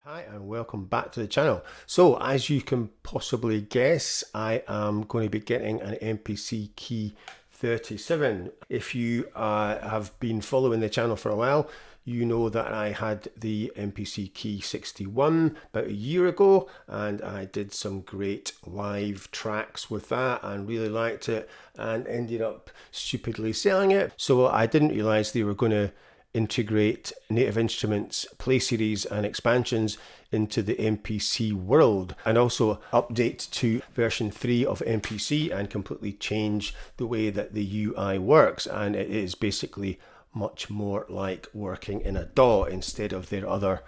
Hi and welcome back to the channel. So as you can possibly guess, I am going to be getting an MPC Key 37. If you have been following the channel for a while, you know that I had the MPC Key 61 about a year ago, and I did some great live tracks with that and really liked it and ended up stupidly selling it. So I didn't realize they were going to integrate Native Instruments Play Series and expansions into the MPC world, and also update to version 3 of MPC and completely change the way that the UI works. And it is basically much more like working in a DAW instead of their other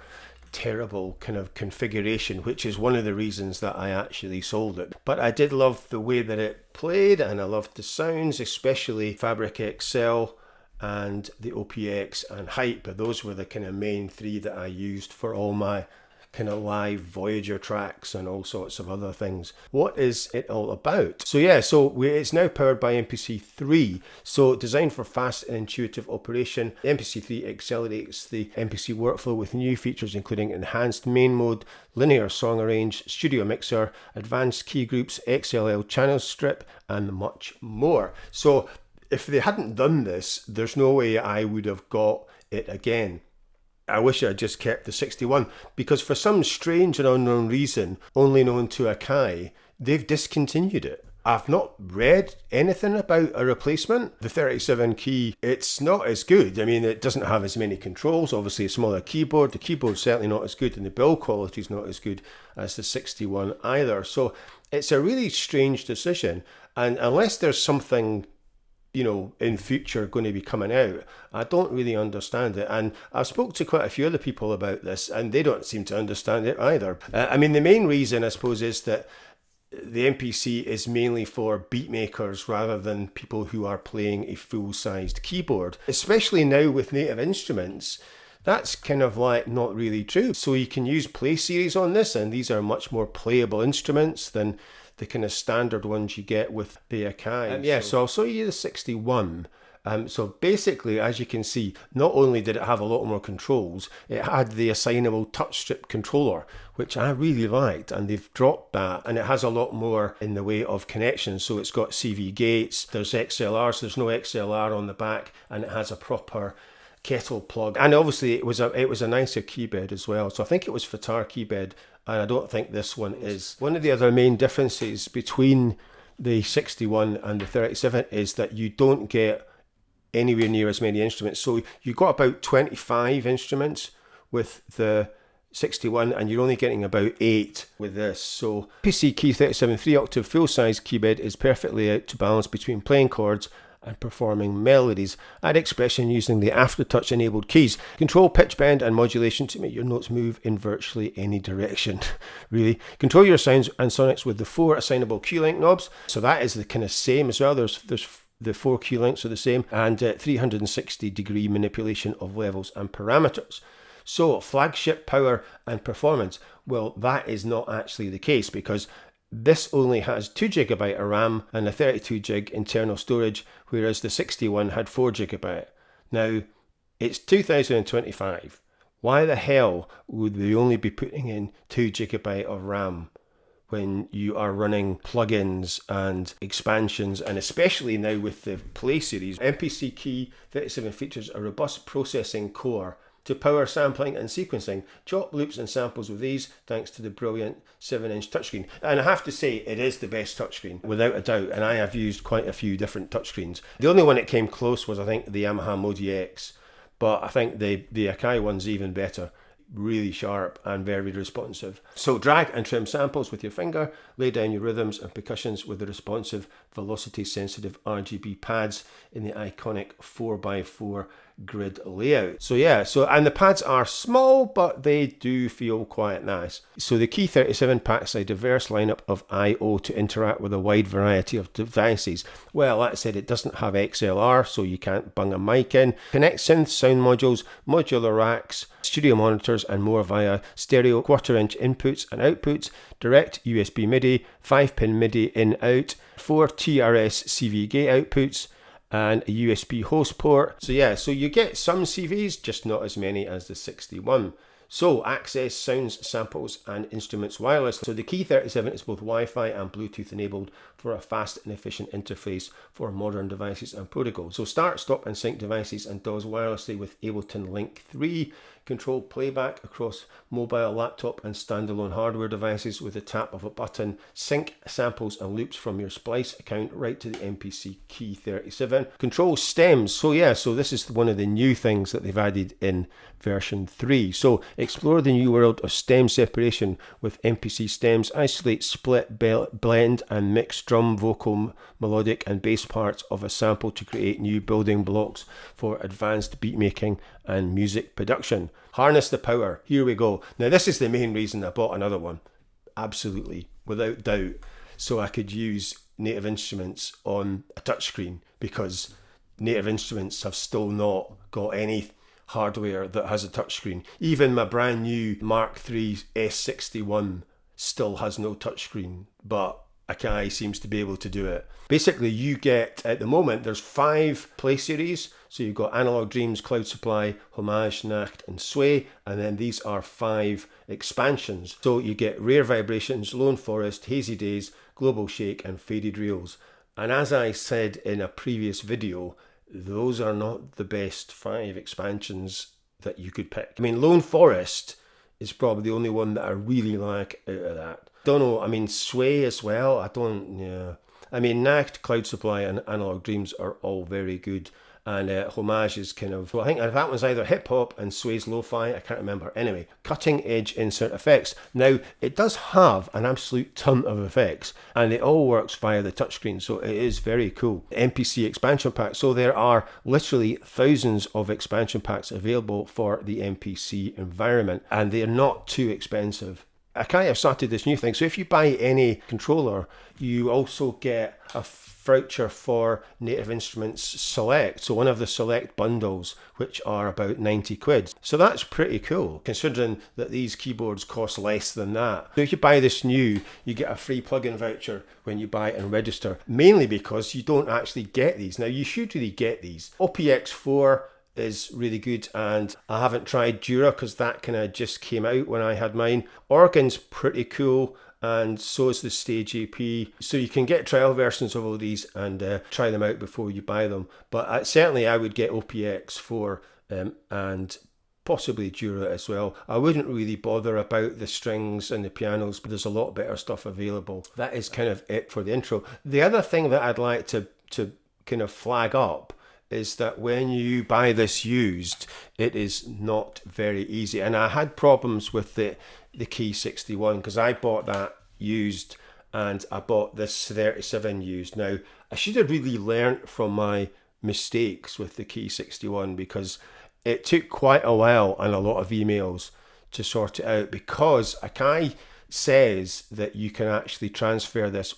terrible kind of configuration, which is one of the reasons that I actually sold it. But I did love the way that it played, and I loved the sounds, especially Fabric XL and the OPX and Hype. Those were the kind of main three that I used for all my kind of live Voyager tracks and all sorts of other things. What is it all about? So it's now powered by MPC 3. So designed for fast and intuitive operation, MPC 3 accelerates the MPC workflow with new features including enhanced main mode, linear song arrange, studio mixer, advanced key groups, XLL channel strip, and much more. So if they hadn't done this, there's no way I would have got it again. I wish I had just kept the 61, because for some strange and unknown reason, only known to Akai, they've discontinued it. I've not read anything about a replacement. The 37 key, it's not as good. I mean, it doesn't have as many controls, obviously a smaller keyboard. The keyboard's certainly not as good, and the build quality is not as good as the 61 either. So it's a really strange decision, and unless there's something in future going to be coming out, I don't really understand it. And I've spoke to quite a few other people about this, and they don't seem to understand it either. I mean, the main reason, I suppose, is that the MPC is mainly for beat makers rather than people who are playing a full-sized keyboard. Especially now with Native Instruments, that's kind of like not really true. So you can use Play Series on this, and these are much more playable instruments than the kind of standard ones you get with the Akai. So I'll show you the 61. So basically, as you can see, not only did it have a lot more controls, it had the assignable touch strip controller, which I really liked, and they've dropped that, and it has a lot more in the way of connections. So it's got CV gates, there's XLRs, there's no XLR on the back, and it has a proper kettle plug, and obviously it was a nicer keybed as well. So I think it was Fatar keybed, and I don't think this one is. One of the other main differences between the 61 and the 37 is that you don't get anywhere near as many instruments. So you got about 25 instruments with the 61, and you're only getting about 8 with this. So MPC Key 37 3-octave full-size keybed is perfectly out to balance between playing chords and performing melodies. Add expression using the aftertouch enabled keys. Control pitch bend and modulation to make your notes move in virtually any direction. Really. Control your sounds and sonics with the 4 assignable key length knobs. So that is the kind of same as well. There's the 4 key lengths are the same, and 360-degree manipulation of levels and parameters. So flagship power and performance. Well, that is not actually the case, because this only has 2 GB of RAM and a 32 GB internal storage, whereas the 61 had 4 GB. Now, it's 2025. Why the hell would they only be putting in 2 GB of RAM when you are running plugins and expansions, and especially now with the Play Series? MPC Key 37 features a robust processing core to power sampling and sequencing. Chop loops and samples with ease thanks to the brilliant 7-inch touchscreen. And I have to say, it is the best touchscreen, without a doubt, and I have used quite a few different touchscreens. The only one that came close was, I think, the Yamaha Modi X, but I think the Akai one's even better. Really sharp and very responsive. So drag and trim samples with your finger, lay down your rhythms and percussions with the responsive velocity sensitive RGB pads in the iconic 4x4 grid layout. And the pads are small, but they do feel quite nice. So the Key 37 packs a diverse lineup of I/O to interact with a wide variety of devices. Well, that said, it doesn't have XLR, so you can't bung a mic in. Connect synth sound modules, modular racks, studio monitors, and more via stereo 1/4-inch inputs and outputs, direct USB MIDI, 5-pin MIDI in-out, 4 TRS CV gate outputs, and a USB host port. So you get some CVs, just not as many as the 61. So access sounds, samples and instruments wirelessly. So the Key 37 is both Wi-Fi and Bluetooth enabled for a fast and efficient interface for modern devices and protocols. So start, stop and sync devices and DAWs wirelessly with Ableton Link 3. Control playback across mobile, laptop and standalone hardware devices with the tap of a button. Sync samples and loops from your Splice account right to the MPC Key 37. Control stems. So this is one of the new things that they've added in version 3. So explore the new world of stem separation with MPC stems. Isolate, split, blend and mix drum, vocal, melodic and bass parts of a sample to create new building blocks for advanced beat making and music production. Harness the power. Here we go. Now this is the main reason I bought another one. Absolutely, without doubt. So I could use Native Instruments on a touchscreen, because Native Instruments have still not got any hardware that has a touchscreen. Even my brand new Mark III S61 still has no touchscreen, but Akai seems to be able to do it. Basically, you get, at the moment, there's 5 play series. So you've got Analog Dreams, Cloud Supply, Homage, Nacht and Sway. And then these are 5 expansions. So you get Rare Vibrations, Lone Forest, Hazy Days, Global Shake and Faded Reels. And as I said in a previous video, those are not the best 5 expansions that you could pick. I mean, Lone Forest is probably the only one that I really like out of that. Don't know, I mean, Sway as well, I mean, Nacht, Cloud Supply and Analog Dreams are all very good. And Homage is kind of, well, I think that one's either hip hop and Sway's lo-fi, I can't remember. Anyway, cutting edge insert effects. Now, it does have an absolute ton of effects and it all works via the touchscreen, so it is very cool. MPC expansion pack. So there are literally thousands of expansion packs available for the MPC environment and they're not too expensive. Akai have started this new thing. So if you buy any controller, you also get a voucher for Native Instruments Select. So one of the Select bundles, which are about 90 quid. So that's pretty cool, considering that these keyboards cost less than that. So if you buy this new, you get a free plugin voucher when you buy it and register, mainly because you don't actually get these. Now you should really get these. OPX4 is really good, and I haven't tried Jura because that kind of just came out when I had mine. Organ's pretty cool, and so is the Stage AP. So you can get trial versions of all these and try them out before you buy them. But certainly I would get OPX4 and possibly Jura as well. I wouldn't really bother about the strings and the pianos, but there's a lot better stuff available. That is kind of it for the intro. The other thing that I'd like to kind of flag up is that when you buy this used, it is not very easy. And I had problems with the Key 61 because I bought that used and I bought this 37 used. Now, I should have really learnt from my mistakes with the Key 61 because it took quite a while and a lot of emails to sort it out, because Akai says that you can actually transfer this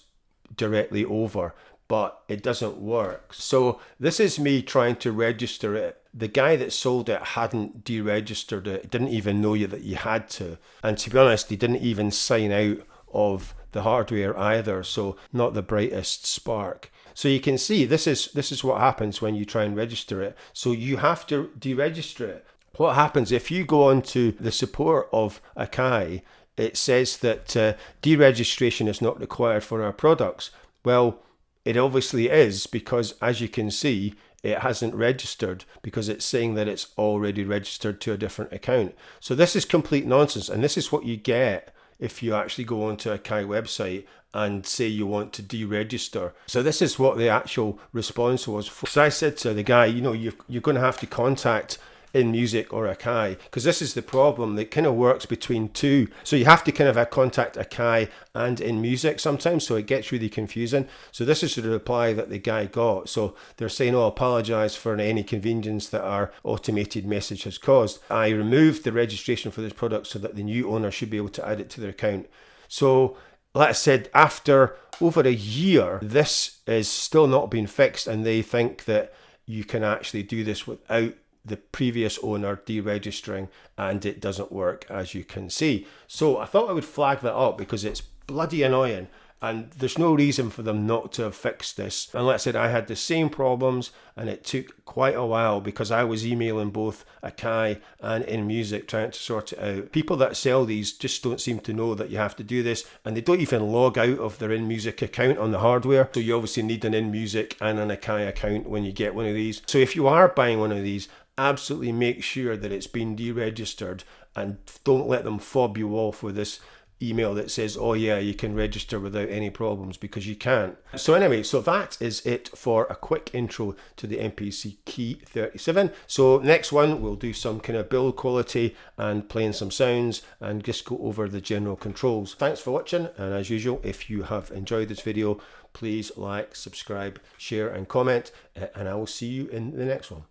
directly over, but it doesn't work. So this is me trying to register it. The guy that sold it hadn't deregistered it, didn't even know that you had to. And to be honest, he didn't even sign out of the hardware either, so not the brightest spark. So you can see this is what happens when you try and register it. So you have to deregister it. What happens if you go on to the support of Akai, it says that deregistration is not required for our products. Well, it obviously is, because as you can see, it hasn't registered because it's saying that it's already registered to a different account. So this is complete nonsense, and this is what you get if you actually go onto a Akai website and say you want to deregister. So this is what the actual response was. So I said to the guy, you know, you're going to have to contact InMusic or Akai, because this is the problem. That kind of works between two. So you have to kind of contact Akai and InMusic sometimes, so it gets really confusing. So this is the reply that the guy got. So they're saying, oh, apologize for any inconvenience that our automated message has caused. I removed the registration for this product so that the new owner should be able to add it to their account. So like I said, after over a year, this is still not been fixed, and they think that you can actually do this without the previous owner deregistering, and it doesn't work, as you can see. So I thought I would flag that up because it's bloody annoying, And there's no reason for them not to have fixed this. And like I said, I had the same problems, and it took quite a while because I was emailing both Akai and InMusic trying to sort it out. People that sell these just don't seem to know that you have to do this, and they don't even log out of their InMusic account on the hardware. So you obviously need an InMusic and an Akai account when you get one of these. So if you are buying one of these, absolutely make sure that it's been deregistered, and don't let them fob you off with this email that says, oh yeah, you can register without any problems, because you can't. So anyway, so that is it for a quick intro to the MPC Key 37. So next one, we'll do some kind of build quality and playing some sounds and just go over the general controls. Thanks for watching, and as usual, if you have enjoyed this video, please like, subscribe, share and comment, and I will see you in the next one.